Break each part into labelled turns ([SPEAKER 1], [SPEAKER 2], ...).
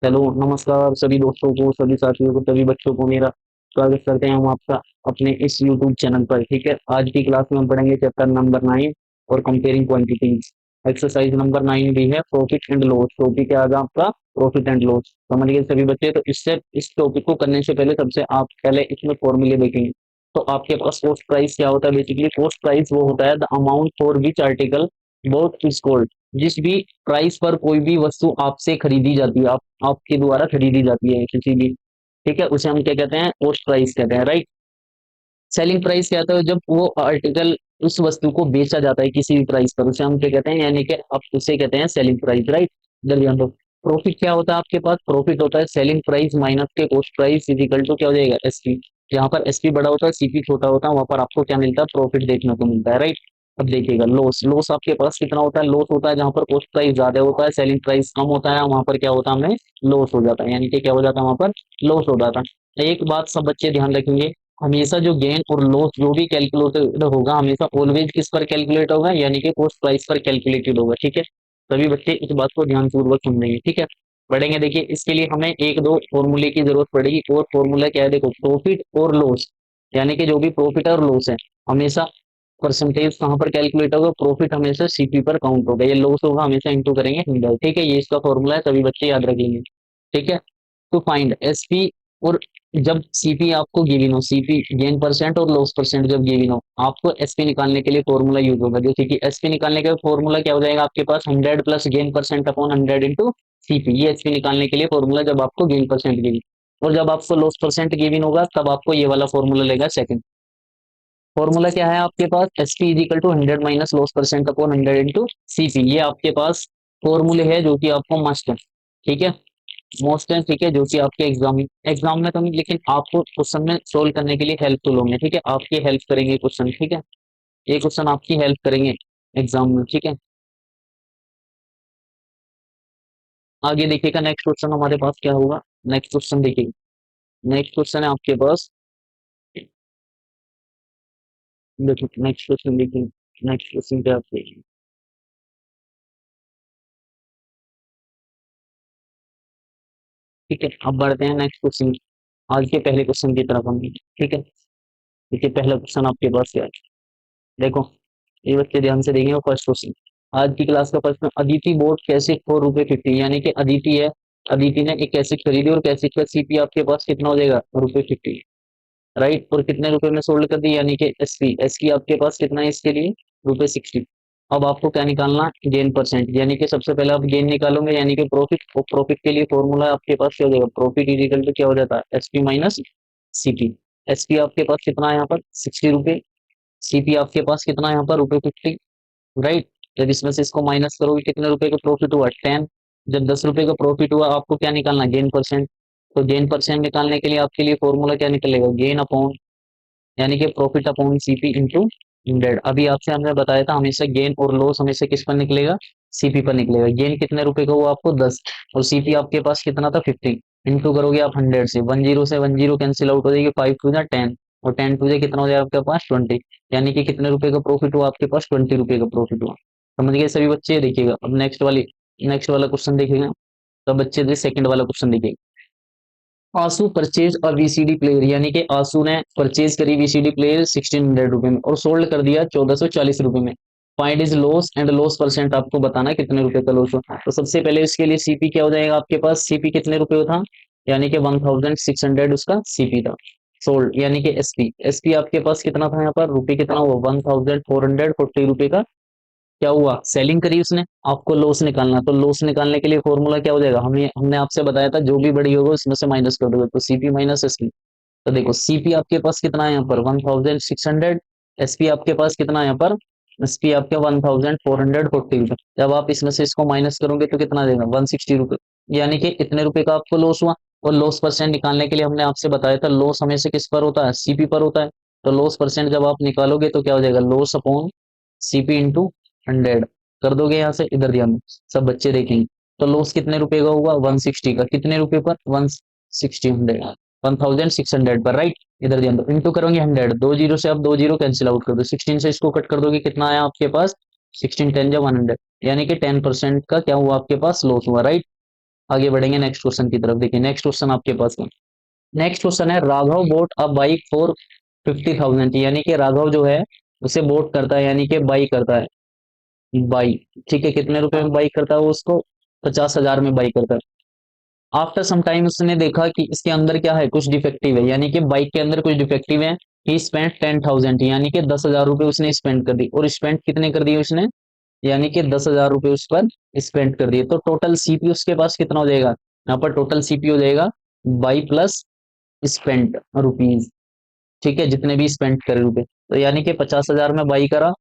[SPEAKER 1] Hello, नमस्कार सभी दोस्तों को, सभी साथियों को, सभी बच्चों को मेरा स्वागत करते हैं हम आपका अपने इस यूट्यूब चैनल पर। ठीक है, आज की क्लास में हम पढ़ेंगे चैप्टर नंबर 9 और कंपेयरिंग क्वांटिटीज। एक्सरसाइज नंबर 9 भी है प्रॉफिट एंड लॉस। टॉपिक है आज आपका प्रॉफिट एंड लॉस। समझ गए सभी बच्चे? तो इससे इस टॉपिक को करने से पहले सबसे आप पहले इसमें फॉर्मूले देखेंगे। तो आपके पास कॉस्ट प्राइस क्या होता है? बेसिकली कॉस्ट प्राइस वो होता है the amount for which article both is called. जिस भी प्राइस पर कोई भी वस्तु आपसे खरीदी जाती है, आपके द्वारा खरीदी जाती है किसी भी, ठीक है, उसे हम क्या कहते हैं? कॉस्ट प्राइस कहते हैं, राइट। सेलिंग प्राइस क्या होता है? जब वो आर्टिकल, उस वस्तु को बेचा जाता है किसी भी प्राइस पर, उसे हम क्या कहते हैं? यानी कि आप उसे कहते हैं सेलिंग प्राइस, राइट। जल्दी ध्यान दो। प्रॉफिट क्या होता है आपके पास? प्रॉफिट होता है सेलिंग प्राइस माइनस के cost price is equal to क्या हो जाएगा? एसपी। जहां पर एसपी बड़ा होता है, सीपी छोटा होता है, वहां पर आपको क्या मिलता है? प्रॉफिट देखने को मिलता है, राइट। अब देखिएगा लॉस। लॉस आपके पास कितना होता है? लॉस होता है जहां पर कॉस्ट प्राइस ज्यादा होता है, सेलिंग प्राइस कम होता है, वहां पर क्या होता है? हमें लॉस हो जाता है, यानी कि क्या हो जाता है? वहां पर लॉस हो जाता है। एक बात सब बच्चे ध्यान रखेंगे, हमेशा जो गेन और लॉस जो भी कैलकुलेटेड होगा, हमेशा ऑलवेज किस पर कैलकुलेट होगा? यानी कि कॉस्ट प्राइस पर कैलकुलेटेड होगा, ठीक है। सभी बच्चे इस बात को ध्यानपूर्वक सुनेंगे, ठीक है। पढ़ेंगे, देखिए इसके लिए हमें एक दो फॉर्मूले की जरूरत पड़ेगी। और फॉर्मूला क्या है? देखो, प्रॉफिट और लॉस, यानी कि जो भी प्रॉफिट और लॉस है, हमेशा परसेंटेज कहाँ पर कैलकुलेट होगा? प्रॉफिट हमेशा सीपी पर काउंट होगा, ये लॉस होगा हमेशा इंटू करेंगे 100, ठीक है। ये इसका फॉर्मूला है, सभी बच्चे याद रखेंगे, ठीक है। टू फाइंड एसपी, और जब सीपी आपको गिवन हो, सीपी गेन परसेंट और लॉस परसेंट जब गिवन हो, आपको एसपी निकालने के लिए फॉर्मूला यूज होगा। जैसे कि एसपी निकालने का फॉर्मूला क्या हो जाएगा आपके पास? 100 plus gain percent upon 100 into CP. ये एसपी निकालने के लिए फॉर्मूला, जब आपको गेन परसेंट गिवन। और जब आपको लॉस परसेंट गिवन होगा, तब आपको ये वाला फॉर्मूला लेगा सेकंड। फॉर्मूला क्या है आपके पास? S P is equal to 100 minus loss percent upon 100 into CP. ये आपके पास फॉर्मूले है जो कि आपको मस्ट है, ठीक है। मोस्ट है, ठीक है, जो कि आपके एग्जाम में तो नहीं, लेकिन आपको क्वेश्चन में सोल्व करने के लिए हेल्पफुल होंगे, ठीक है। आपकी हेल्प करेंगे क्वेश्चन, ठीक है। ये क्वेश्चन आपकी हेल्प करेंगे एग्जाम में, ठीक है। आगे देखिएगा, नेक्स्ट क्वेश्चन हमारे पास क्या होगा? नेक्स्ट क्वेश्चन देखिए। नेक्स्ट क्वेश्चन है आपके पास, देखिए नेक्स्ट क्वेश्चन देखिए। नेक्स्ट क्वेश्चन क्या आपके? ठीक है, अब बढ़ते हैं नेक्स्ट क्वेश्चन, आज के पहले क्वेश्चन की तरफ हम, ठीक है। देखिए पहला क्वेश्चन आपके पास क्या है? देखो, ये बच्चे ध्यान से देखेंगे। फर्स्ट क्वेश्चन, आज की क्लास का प्रश्न, अदिति बोर्ड कैसेट 4 रुपए 50, यानी कि अदिति है, अदिति ने एक कैसेट खरीदी और कैसेट का सीपी आपके पास कितना हो जाएगा? ₹50, राइट। और कितने रुपए में सोल्ड कर दी? यानी कि एसपी, एसपी आपके पास कितना है इसके लिए? ₹60। अब आपको क्या निकालना? गेन परसेंट, यानी कि सबसे पहले आप गेन निकालोगे, यानी कि प्रॉफिट। और प्रॉफिट के लिए फॉर्मूला आपके पास क्या हो जाएगा? प्रॉफिट इज इक्वल टू क्या हो जाता है? SP minus CP. एसपी आपके पास कितना है यहाँ पर? ₹60। सीपी आपके पास कितना है यहाँ पर? ₹50, राइट। जब इसमें से इसको माइनस करोगे, कितने रुपए का प्रॉफिट हुआ? 10। जब 10 रुपए का प्रॉफिट हुआ, आपको क्या निकालना? Gain percent. तो गेन परसेंट निकालने के लिए आपके लिए फॉर्मूला क्या निकलेगा? गेन अपॉन, यानी कि प्रॉफिट अपॉन सीपी इंटू 100। अभी आपसे हमने बताया था, हमेशा गेन और लॉस हमेशा किस पर निकलेगा? सीपी पर निकलेगा। गेन कितने रुपए का हुआ आपको? 10। और सीपी आपके पास कितना था? 50। इंटू करोगे आप 100 से, 10 से 10 कैंसिल आउट हो जाएगी, 5 टू जा 10, और 10 टू जा कितना हो जाएगा आपके पास? 20। यानी कि कितने रुपए का प्रॉफिट हुआ आपके पास? 20 रुपए का प्रॉफिट हुआ। समझ गए सभी बच्चे? देखिएगा अब नेक्स्ट वाला क्वेश्चन देखिएगा। तो बच्चे सेकंड वाला क्वेश्चन देखिए। आंसू परचेज और वीसीडी प्लेयर, यानी कि आंसू ने परचेज करी वीसीडी प्लेयर 1600 रुपए में और सोल्ड कर दिया 1440 रुपए में। Find is loss and loss percent, आपको बताना कितने रुपए का लॉस हो। तो सबसे पहले इसके लिए सीपी क्या हो जाएगा आपके पास? सीपी कितने रुपए था? यानी कि 1600 उसका सीपी था। सोल्ड यानी कि एसपी, एसपी आपके पास कितना था यहाँ पर? रुपए कितना हुआ? 1440 रुपए का क्या हुआ? सेलिंग करी उसने। आपको लॉस निकालना, तो लॉस निकालने के लिए फॉर्मूला क्या हो जाएगा? हमें हमने आपसे बताया था, जो भी बड़ी होगा उसमें से माइनस कर दोगे, तो सीपी माइनस एसपी। तो देखो सीपी आपके पास कितना है यहाँ पर? 1600। एसपी आपके पास कितना है यहाँ पर? एसपी आपके 1440 रुपए। जब आप इसमें से इसको माइनस करोगे तो कितना देगा? 160 रुपए। यानी कि इतने रुपए का आपको लॉस हुआ। और लॉस परसेंट निकालने के लिए हमने आपसे बताया था, लॉस हमेशा किस पर होता है? सीपी पर होता है। तो लॉस परसेंट जब आप निकालोगे तो क्या हो जाएगा? लॉस अपॉन सीपी इंटू 100 कर दोगे। यहाँ से इधर ध्यान दो, सब बच्चे देखेंगे। तो लॉस कितने रुपए का हुआ? 160 का। कितने रुपए पर? 160, 1600 पर, राइट। इधर ध्यान दो, इंटू करोगे 100, 2 जीरो से आप 2 जीरो कैंसिल आउट कर दो, 16 से इसको कट कर दोगे, कितना आया आपके पास? 16 10 जा 100, यानी कि 10% का क्या हुआ आपके पास? लॉस हुआ, राइट। आगे बढ़ेंगे नेक्स्ट क्वेश्चन की तरफ। देखिए नेक्स्ट क्वेश्चन आपके पास में, नेक्स्ट क्वेश्चन है Raghav boat a bike for 50,000, यानी कि राघव जो है उसे बोट करता है, यानी कि बाई करता है, बाई, ठीक है, कितने रुपए में बाई करता है वो उसको, 50,000 में बाई करता है। आफ्टर सम टाइम उसने देखा कि इसके अंदर क्या है, कुछ डिफेक्टिव है, यानी कि बाइक के अंदर कुछ डिफेक्टिव है। ही स्पेंड 10,000, यानी कि 10,000 रुपए उसने स्पेंड कर दी, और स्पेंड कितने कर दिए उसने, यानी कि 10,000 रुपए उस पर स्पेंड कर दिए। तो टोटल सीपी उसके पास कितना हो जाएगा, यहाँ पर टोटल सीपी हो जाएगा बाई प्लस स्पेंड रुपीज, ठीक है, जितने भी स्पेंड करे रुपए, तो यानी कि 50,000 में बाई करा,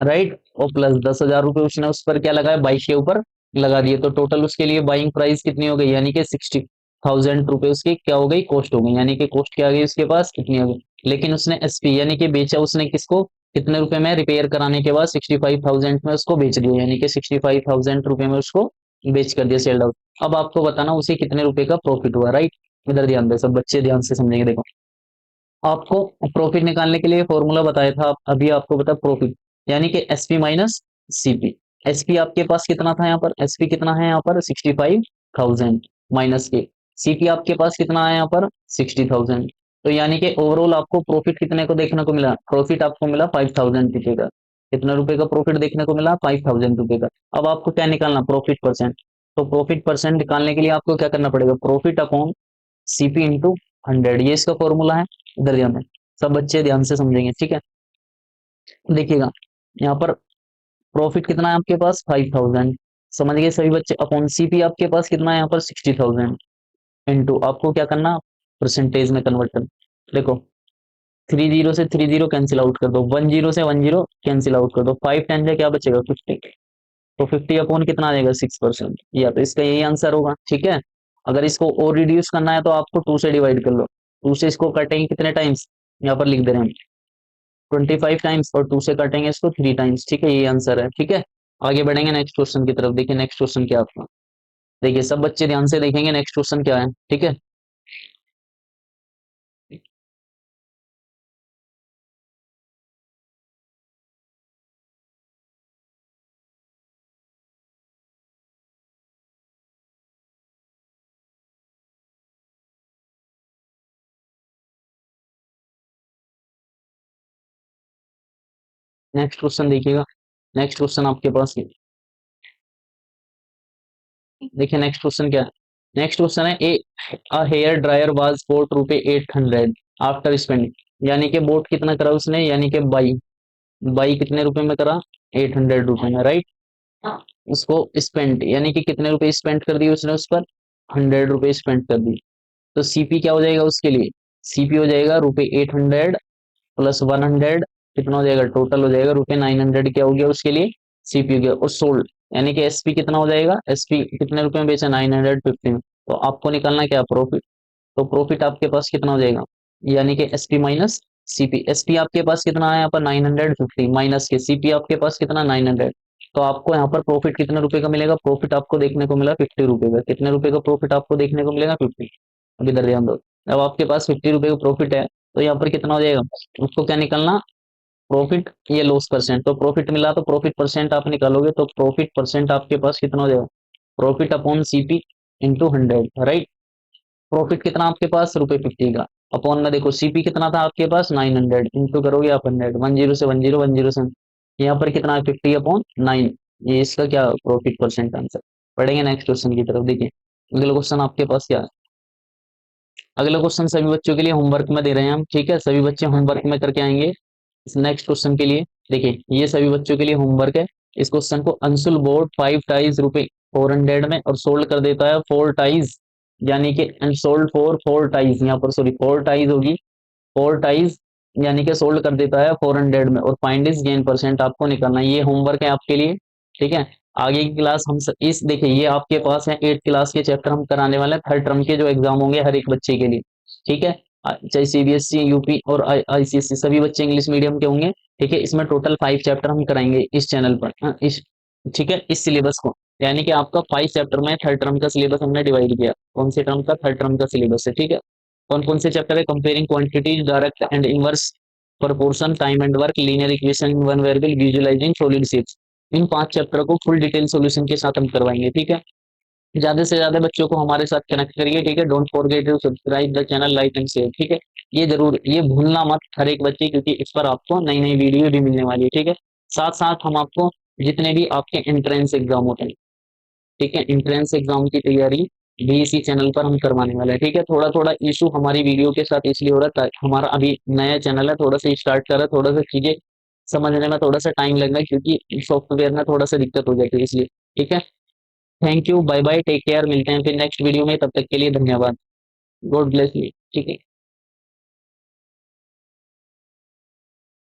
[SPEAKER 1] राइट, और प्लस 10,000 रुपए उसने उस पर क्या लगाया, बाइक के ऊपर लगा दिए, तो टोटल उसके लिए बाइंग प्राइस कितनी हो गई, यानी कि 60,000 रुपए उसकी क्या हो गई, कॉस्ट हो गई, यानी कि कॉस्ट क्या आ गई उसके पास, कितनी हो गई। लेकिन उसने एसपी यानी कि बेचा उसने किसको, कितने रुपए में, रिपेयर कराने के बाद 65,000 में उसको बेच दिया, यानी कि 65,000 रुपए में उसको बेच कर दिया, सेल्ड आउट। अब आपको बताना उसे कितने रुपए का प्रॉफिट हुआ, राइट। इधर ध्यान दे सब बच्चे, ध्यान से समझेंगे। देखो आपको प्रॉफिट निकालने के लिए फॉर्मूला बताया था, अभी आपको बता प्रॉफिट, यानी कि एसपी माइनस सीपी। एसपी आपके पास कितना था यहाँ पर, एसपी कितना है यहाँ पर 65,000 माइनस के, सीपी आपके पास कितना है यहाँ पर 60,000। तो यानी कि ओवरऑल आपको प्रॉफिट कितने को देखने को मिला, प्रॉफिट आपको मिला 5,000 रुपए का। कितने रुपए का प्रॉफिट देखने को मिला, 5,000 रुपए का। अब आपको क्या निकालना, प्रॉफिट परसेंट। तो प्रॉफिट परसेंट निकालने के लिए आपको क्या करना पड़ेगा, प्रॉफिट अपॉन सीपी इंटू 100, ये इसका फॉर्मूला है। इधर ध्यान दें सब बच्चे, ध्यान से समझेंगे, ठीक है। देखिएगा यहाँ पर प्रॉफिट कितना है आपके पास 5,000, समझ गए सभी बच्चे, अपॉन सीपी आपके पास कितना है यहाँ पर 60,000, इंटू आपको क्या करना, परसेंटेज में कन्वर्ट करना। देखो 30 से 30 कैंसिल आउट कर दो, 10 से 10 कैंसिल आउट कर दो, 5 10 से क्या बचेगा 50, तो 50 अपॉन कितना आ जाएगा 6%, या तो इसका यही आंसर होगा, ठीक है। अगर इसको और रिड्यूस करना है तो आपको 2 से डिवाइड कर लो, 2 से इसको काटेंगे कितने टाइम्स, यहाँ पर लिख दे रहे हैं 25 टाइम्स, और 2 से काटेंगे इसको 3 टाइम्स, ठीक है, ये आंसर है, ठीक है। आगे बढ़ेंगे नेक्स्ट क्वेश्चन की तरफ। देखिए नेक्स्ट क्वेश्चन क्या है आपका, देखिए सब बच्चे ध्यान से देखेंगे नेक्स्ट क्वेश्चन क्या है, ठीक है। नेक्स्ट क्वेश्चन देखिएगा, नेक्स्ट क्वेश्चन आपके पास देखिए नेक्स्ट क्वेश्चन क्या है, नेक्स्ट क्वेश्चन है a a hair dryer was bought रुपए 800 आफ्टर स्पेंडिंग, यानी कि बोट कितना करा उसने, यानी कि बाई, बाई कितने रुपए में करा, 800 रुपए में, राइट। उसको स्पेंड यानी कि कितने रुपए स्पेंड कर दिए उसने उस पर, 100 रुपए स्पेंड कर दिए। तो सीपी क्या हो जाएगा उसके लिए, सीपी हो जाएगा रुपए 800 प्लस 100, कितना हो जाएगा, टोटल हो जाएगा रुपए 900, क्या हो गया उसके लिए, सीपी हो गया। और सोल्ड यानी कि एसपी कितना हो जाएगा, एसपी कितने रुपए में बेचा, 950 में। तो आपको निकालना क्या, प्रॉफिट। तो प्रॉफिट आपके पास कितना हो जाएगा, यानी कि एसपी माइनस सीपी। एसपी आपके पास कितना है यहाँ पर 950 माइनस के सीपी आपके पास कितना 900, तो आपको यहाँ पर प्रॉफिट कितने रुपए का मिलेगा, प्रॉफिट आपको देखने को मिला 50 रुपए का। कितने रुपए का प्रॉफिट आपको देखने को मिलेगा, 50। अब इधर ध्यान दो, अब आपके पास 50 रुपए का प्रॉफिट है, तो यहाँ पर कितना हो जाएगा, उसको क्या निकालना, प्रॉफिट, ये लॉस परसेंट। तो प्रॉफिट मिला तो प्रॉफिट परसेंट आप निकालोगे, तो प्रॉफिट परसेंट आपके पास कितना हो जाएगा, profit upon CP into 100, right. Profit कितना आपके पास रुपए 50 का, अपॉन में देखो सीपी कितना था आपके पास 900, इंटू करोगे आप 100, 10 से 10 10 से, यहाँ पर कितना है 50/9, ये इसका क्या प्रॉफिट परसेंट आंसर। पढ़ेंगे नेक्स्ट क्वेश्चन की तरफ। देखिए अगला क्वेश्चन आपके पास क्या है, अगला क्वेश्चन सभी बच्चों के लिए होमवर्क में दे रहे हैं हम, ठीक है, सभी बच्चे होमवर्क में करके आएंगे इस नेक्स्ट क्वेश्चन के लिए। देखिए ये सभी बच्चों के लिए होमवर्क है। इस क्वेश्चन को अंशुल बोर्ड 5 टाइज रुपए 400 में और सोल्ड कर देता है 4 टाइज, यानी कि सोल्ड फॉर 4 टाइज, यहाँ पर सॉरी 4 टाइज होगी, 4 टाइज, यानी कि सोल्ड कर देता है 400 में, और फाइंड इज गेन परसेंट आपको निकालना है। ये होमवर्क है आपके लिए, ठीक है। आगे की क्लास हम इस देखिए ये आपके पास है 8th क्लास के चैप्टर हम कराने वाले हैं, थर्ड टर्म के जो एग्जाम होंगे हर एक बच्चे के लिए, ठीक है। चाहे सीबीएसई यूपी और आईसीएसई सभी बच्चे इंग्लिश मीडियम के होंगे, ठीक है। इसमें टोटल 5 चैप्टर हम कराएंगे इस चैनल पर, इस, ठीक है, इस सिलेबस को, यानी कि आपका 5 चैप्टर में थर्ड टर्म का सिलेबस हमने डिवाइड किया, कौन से टर्म का, थर्ड टर्म का सिलेबस है, ठीक है। कौन कौन से चैप्टर है, comparing quantity, direct and inverse proportion, time and work, linear equation in one variable, visualising solid shapes. In 5 chapter को फुल डिटेल सॉल्यूशन के साथ हम करवाएंगे, ठीक है। ज्यादा से ज्यादा बच्चों को हमारे साथ कनेक्ट करिए, ठीक है। Don't forget to subscribe the channel, like and share, ठीक है। ये जरूर, ये भूलना मत हर एक बच्चे, क्योंकि इस पर आपको नई नई वीडियो भी मिलने वाली है, ठीक है। साथ साथ हम आपको जितने भी आपके एंट्रेंस एग्जाम होते हैं, ठीक है, एंट्रेंस एग्जाम की तैयारी भी इसी चैनल पर हम करवाने वाले हैं, ठीक है। थोड़ा थोड़ा इशू हमारी वीडियो के साथ इसलिए हो रहा है, हमारा अभी नया चैनल है, थोड़ा सा स्टार्ट कर रहा है, थोड़ा सा चीजें समझने में थोड़ा सा टाइम लग रहा है, क्योंकि सॉफ्टवेयर में थोड़ा सा दिक्कत हो जाती है, इसलिए। ठीक है, thank you, bye bye, take care, मिलते हैं फिर नेक्स्ट वीडियो में, तब तक के लिए धन्यवाद। गॉड ब्लेस यू, ठीक है।